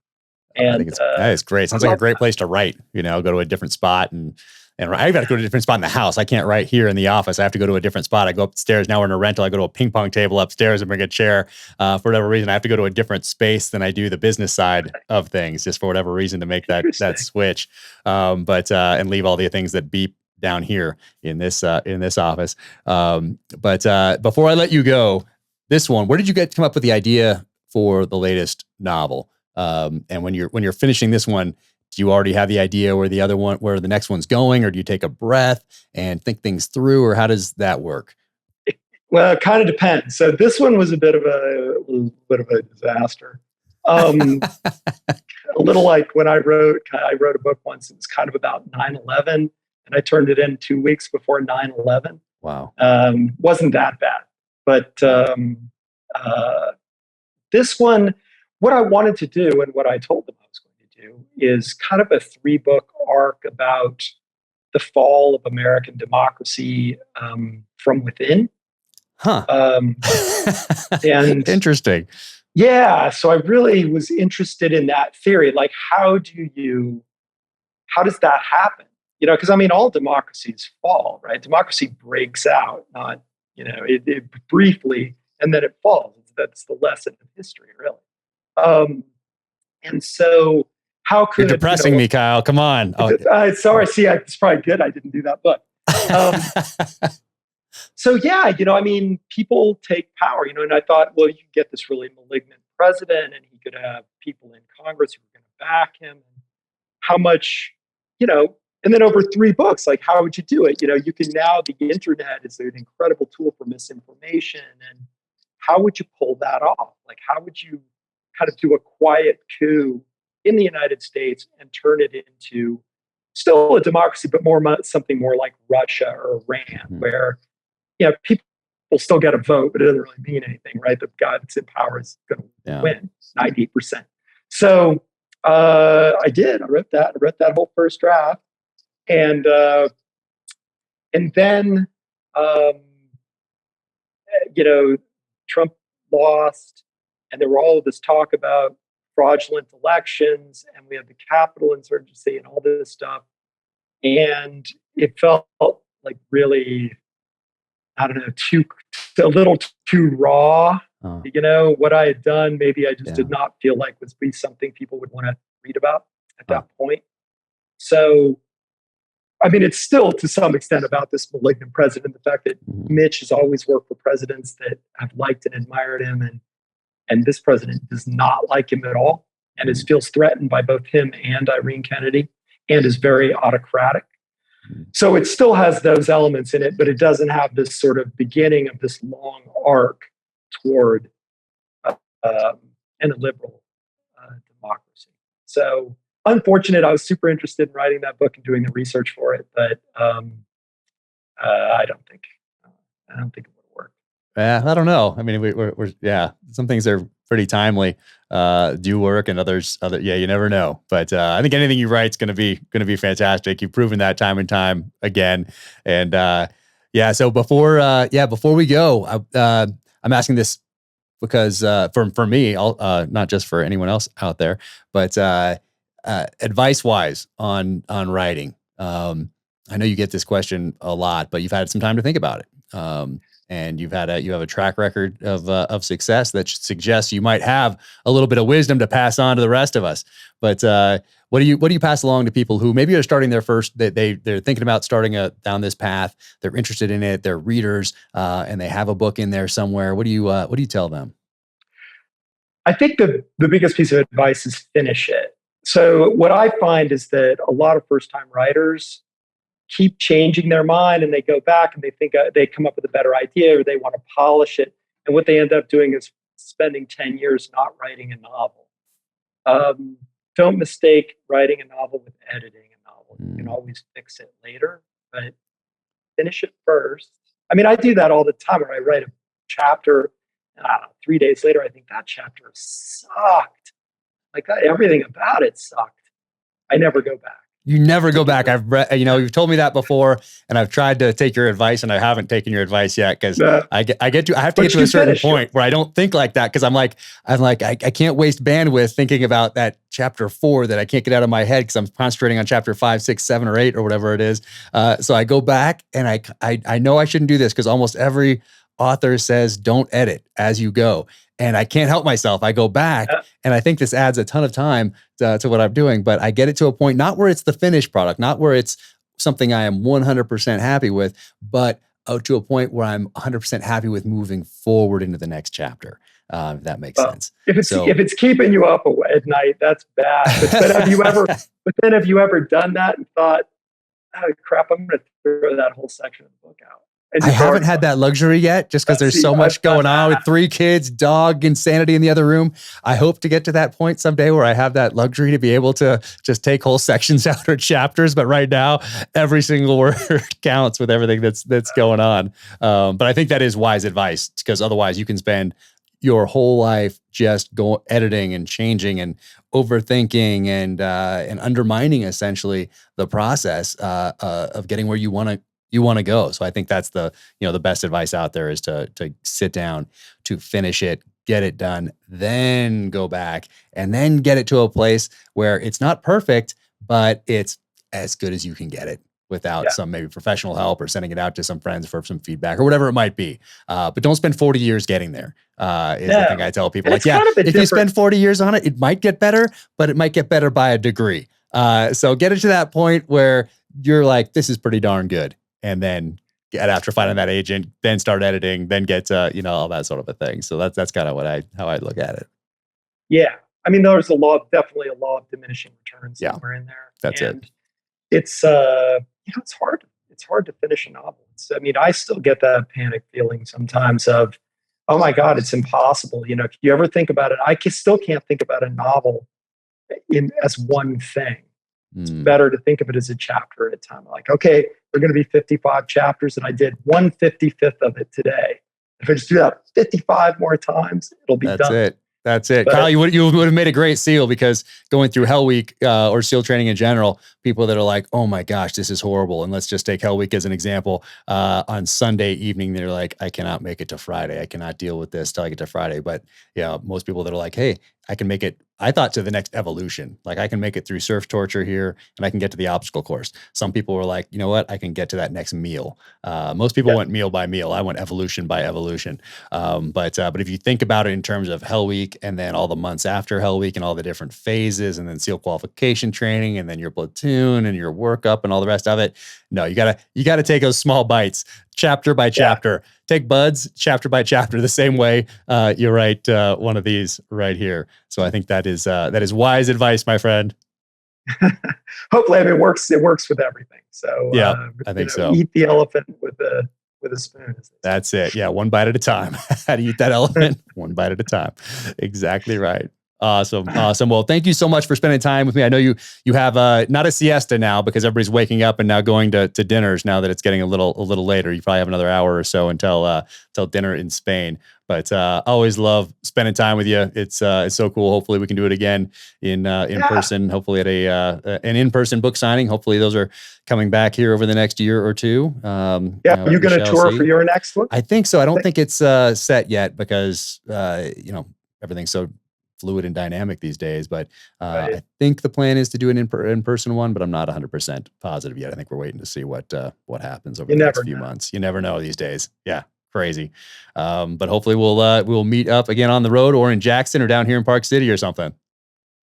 And I think that is great. Sounds like a great place to write. Go to a different spot and I've got to go to a different spot in the house. I can't write here in the office. I have to go to a different spot. I go upstairs. Now we're in a rental. I go to a ping pong table upstairs and bring a chair. For whatever reason, I have to go to a different space than I do the business side of things, just for whatever reason to make that switch. And leave all the things that beep down here in this office. But before I let you go, this one, where did you come up with the idea for the latest novel? And when you're finishing this one, do you already have the idea where the next one's going, or do you take a breath and think things through, or how does that work? Well, it kind of depends. So this one was a bit of a disaster. A little like when I wrote a book once. It was kind of about 9/11, and I turned it in 2 weeks before 9/11. Wow. Wasn't that bad, but this one, what I wanted to do and what I told them I was going to do is kind of a 3-book arc about the fall of American democracy from within. Huh. And interesting. Yeah. So I really was interested in that theory. Like, how does that happen? Because all democracies fall, right? Democracy breaks out, not, it briefly, and then it falls. That's the lesson of history, really. And so how could— You're depressing me, Kyle. Come on. Sorry. See, it's probably good I didn't do that book. So yeah, people take power, and I thought, well, you could get this really malignant president, and he could have people in Congress who were going to back him. And how much, and then over 3 books, like, how would you do it? You can now, the internet is an incredible tool for misinformation. And how would you pull that off? Like, how would you kind of do a quiet coup in the United States and turn it into still a democracy, but something more like Russia or Iran, where, people still get a vote, but it doesn't really mean anything, right? The guy that's in power is going to win 98%. So I did. I wrote that whole first draft, and then Trump lost, and there were all of this talk about fraudulent elections, and we had the Capitol insurgency and all this stuff, and it felt like really, I don't know, a little too raw. What I had done, maybe I just did not feel like would be something people would want to read about at that point. So, it's still to some extent about this malignant president, the fact that Mitch has always worked for presidents that have liked and admired him, and this president does not like him at all, and feels threatened by both him and Irene Kennedy, and is very autocratic. So it still has those elements in it, but it doesn't have this sort of beginning of this long arc toward a liberal democracy. So unfortunate. I was super interested in writing that book and doing the research for it, but I don't think it would work. Yeah, I don't know. We're some things are pretty timely, do work, and others, you never know. But I think anything you write is going to be fantastic. You've proven that time and time again. And so before we go, I'm asking this because for me, I'll not just for anyone else out there, but advice wise on writing. I know you get this question a lot, but you've had some time to think about it. And you have a track record of success that suggests you might have a little bit of wisdom to pass on to the rest of us. But what do you pass along to people who maybe are starting their first? They're thinking about starting down this path. They're interested in it. They're readers, and they have a book in there somewhere. What do you tell them? I think the biggest piece of advice is finish it. So what I find is that a lot of first-time writers keep changing their mind, and they go back and they think they come up with a better idea, or they want to polish it. And what they end up doing is spending 10 years not writing a novel. Don't mistake writing a novel with editing a novel. You can always fix it later, but finish it first. I do that all the time where I write a chapter, and 3 days later, I think that chapter sucked. Everything about it sucked. I never go back. You never go back. I've read, you've told me that before, and I've tried to take your advice, and I haven't taken your advice yet because I have to get to a certain point where I don't think like that, because I'm like, I can't waste bandwidth thinking about that chapter 4 that I can't get out of my head because I'm concentrating on chapter 5, 6, 7, or 8 or whatever it is. So I go back and I know I shouldn't do this because almost every author says don't edit as you go. And I can't help myself. I go back and I think this adds a ton of time to what I'm doing, but I get it to a point, not where it's the finished product, not where it's something I am 100% happy with, but to a point where I'm 100% happy with moving forward into the next chapter. If that makes sense. If it's keeping you up at night, that's bad. But then have you ever done that and thought, oh crap, I'm going to throw that whole section of the book out? I haven't had that luxury yet, just because there's so much going on with 3 kids, dog, insanity in the other room. I hope to get to that point someday where I have that luxury to be able to just take whole sections out or chapters. But right now, every single word counts with everything that's going on. But I think that is wise advice, because otherwise you can spend your whole life just editing and changing and overthinking and undermining essentially the process of getting where you want to go. So I think that's the best advice out there is to sit down, to finish it, get it done, then go back and then get it to a place where it's not perfect, but it's as good as you can get it without some maybe professional help or sending it out to some friends for some feedback or whatever it might be. But don't spend 40 years getting there. Is the thing I tell people. Like, if you spend 40 years on it, it might get better, but it might get better by a degree. So get it to that point where you're like, this is pretty darn good. And then after finding that agent, then start editing, then get to, all that sort of a thing. So that's kind of how I look at it. Yeah. I mean, there's definitely a law of diminishing returns somewhere in there. That's it. It's, it's hard. It's hard to finish a novel. I still get that panic feeling sometimes of, oh my God, it's impossible. If you ever think about it, I still can't think about a novel as one thing. It's better to think of it as a chapter at a time. Like, okay, there are going to be 55 chapters, and I did 1/55 of it today. If I just do that 55 more times, it'll be done. That's it. But, Kyle, you would have made a great SEAL, because going through Hell Week or SEAL training in general, people that are like, oh my gosh, this is horrible. And let's just take Hell Week as an example. On Sunday evening, they're like, I cannot make it to Friday. I cannot deal with this till I get to Friday. But most people that are like, hey, I can make it, I thought, to the next evolution. Like, I can make it through surf torture here and I can get to the obstacle course. Some people were like, you know what? I can get to that next meal. Most people went meal by meal. I went evolution by evolution. But if you think about it in terms of Hell Week and then all the months after Hell Week and all the different phases and then SEAL qualification training and then your platoon and your workup and all the rest of it, no, you gotta take those small bites, chapter by chapter. Take buds, chapter by chapter, the same way you write one of these right here. So I think that is wise advice, my friend. Hopefully, it works. It works with everything. So I think so. Eat the elephant with a spoon. That's it. Yeah, one bite at a time. How to eat that elephant? One bite at a time. Exactly right. Awesome. Well, thank you so much for spending time with me. I know you have not a siesta now because everybody's waking up and now going to dinners now that it's getting a little later. You probably have another hour or so until dinner in Spain. But always love spending time with you. It's so cool. Hopefully we can do it again in person. Hopefully at an in-person book signing. Hopefully those are coming back here over the next year or two. Are you going to tour for your next one? I think so. I don't think it's set yet because everything's so fluid and dynamic these days, but I think the plan is to do an in-person one, but I'm not 100% positive yet. I think we're waiting to see what happens over the next few months. You never know these days. Yeah, crazy. But hopefully we'll meet up again on the road or in Jackson or down here in Park City or something.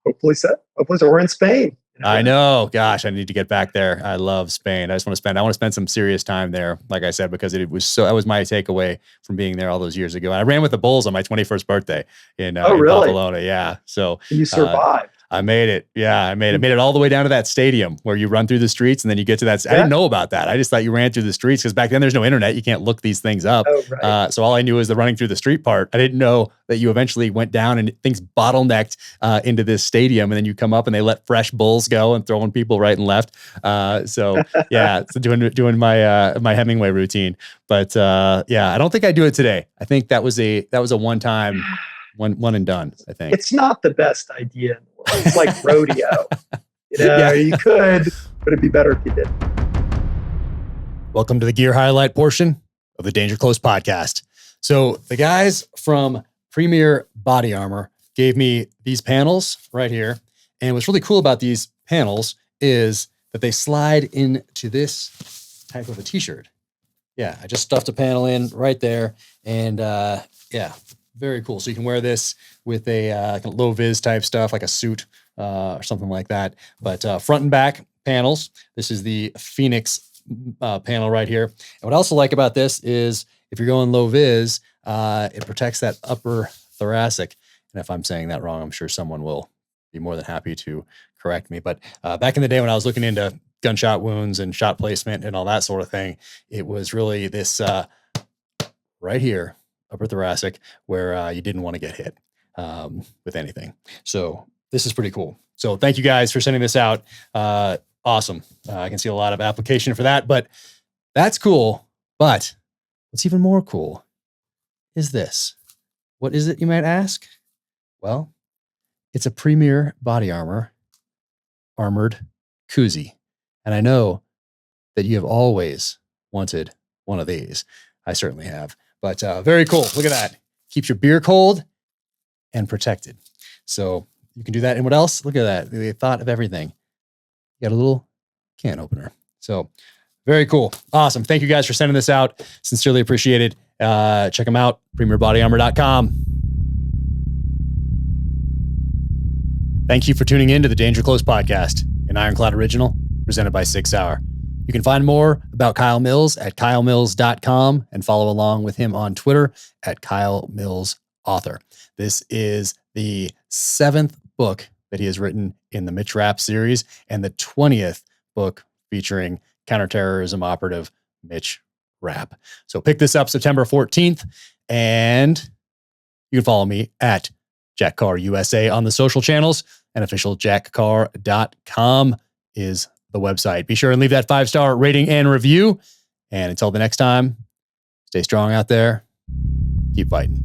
Hopefully so. We're in Spain. I know. Gosh, I need to get back there. I love Spain. I want to spend some serious time there, like I said, because that was my takeaway from being there all those years ago. And I ran with the Bulls on my 21st birthday in Barcelona. Yeah. So you survived. I made it. Yeah, I made it all the way down to that stadium where you run through the streets and then you get to that. I didn't know about that. I just thought you ran through the streets because back then there's no internet. You can't look these things up. Oh, right. So all I knew was the running through the street part. I didn't know that you eventually went down and things bottlenecked into this stadium. And then you come up and they let fresh Bulls go and throwing people right and left. So doing my Hemingway routine. But I don't think I do it today. I think that was a one-time, one and done, I think. It's not the best idea in the world. It's like rodeo. You could, but it'd be better if you did. Welcome to the gear highlight portion of the Danger Close podcast. So the guys from Premier Body Armor gave me these panels right here. And what's really cool about these panels is that they slide into this type of a t-shirt. Yeah, I just stuffed a panel in right there. And yeah, very cool. So you can wear this with a kind of low vis type stuff, like a suit or something like that. But front and back panels. This is the Phoenix panel right here. And what I also like about this is if you're going low vis, it protects that upper thoracic. And if I'm saying that wrong, I'm sure someone will be more than happy to correct me. But back in the day when I was looking into gunshot wounds and shot placement and all that sort of thing, it was really this right here, upper thoracic, where you didn't want to get hit with anything. So this is pretty cool. So thank you guys for sending this out. Awesome. I can see a lot of application for that, but that's cool. But what's even more cool is this. What is it, you might ask? Well, it's a premier body armor, armored koozie. And I know that you have always wanted one of these. I certainly have. But very cool. Look at that. Keeps your beer cold and protected. So you can do that. And what else? Look at that. They thought of everything. You got a little can opener. So very cool. Awesome. Thank you guys for sending this out. Sincerely appreciated. Check them out. PremierBodyArmor.com. Thank you for tuning in to the Danger Close podcast, an Ironclad original presented by SIG Sauer. You can find more about Kyle Mills at kylemills.com and follow along with him on Twitter at Kyle Mills Author. This is the 7th book that he has written in the Mitch Rapp series and the 20th book featuring counterterrorism operative Mitch Rapp. So pick this up September 14th, and you can follow me at Jack Carr USA on the social channels, and official jackcarr.com is the website. Be sure and leave that 5-star rating and review. And until the next time, stay strong out there. Keep fighting.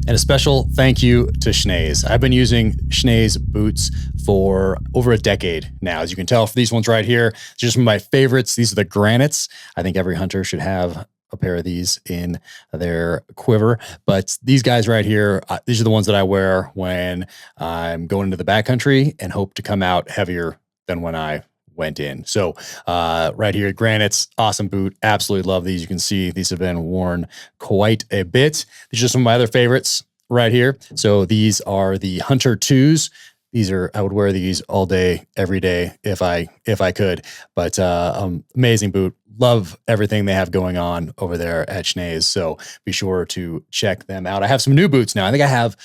And a special thank you to Schnees. I've been using Schnees boots for over a decade now. As you can tell, for these ones right here, just some of my favorites. These are the granites. I think every hunter should have a pair of these in their quiver. But these guys right here, these are the ones that I wear when I'm going into the backcountry and hope to come out heavier than when I went in. So right here, granites, awesome boot. Absolutely love these. You can see these have been worn quite a bit. These are some of my other favorites right here. So these are the Hunter 2s. These are, I would wear these all day, every day if I could. But amazing boot. Love everything they have going on over there at Schnees. So be sure to check them out. I have some new boots now. I think I have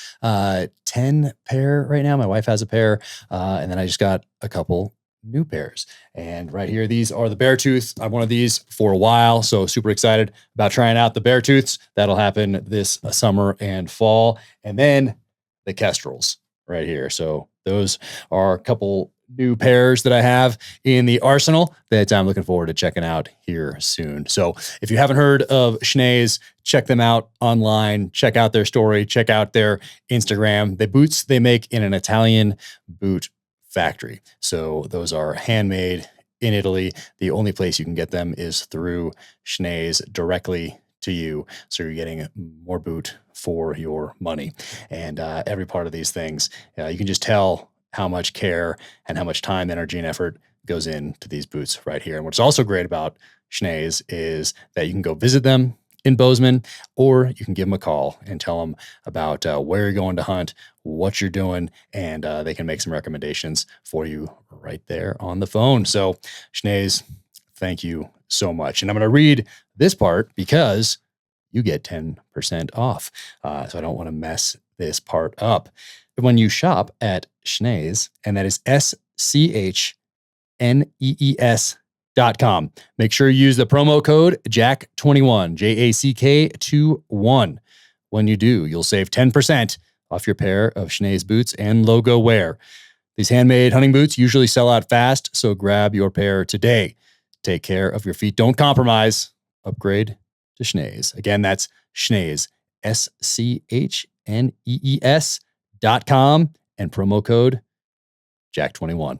10 pair right now. My wife has a pair. And then I just got a couple new pairs. And right here, these are the Beartooth. I've wanted these for a while. So super excited about trying out the Beartooths. That'll happen this summer and fall. And then the Kestrels right here. So those are a couple new pairs that I have in the arsenal that I'm looking forward to checking out here soon. So if you haven't heard of Schnees, check them out online, check out their story, check out their Instagram. The boots they make in an Italian boot factory. So those are handmade in Italy. The only place you can get them is through Schnees directly to you. So you're getting more boot for your money. And every part of these things, you can just tell how much care and how much time, energy, and effort goes into these boots right here. And what's also great about Schnees is that you can go visit them in Bozeman, or you can give them a call and tell them about where you're going to hunt, what you're doing, and they can make some recommendations for you right there on the phone. So Schnees, thank you so much. And I'm going to read this part because you get 10% off. So I don't want to mess this part up. When you shop at Schnees, and that is SCHNEES.com, make sure you use the promo code JACK21, JACK21. When you do, you'll save 10% off your pair of Schnees boots and logo wear. These handmade hunting boots usually sell out fast, so grab your pair today. Take care of your feet. Don't compromise. Upgrade to Schnees. Again, that's Schnees, SCHNEES.com, and promo code JACK21.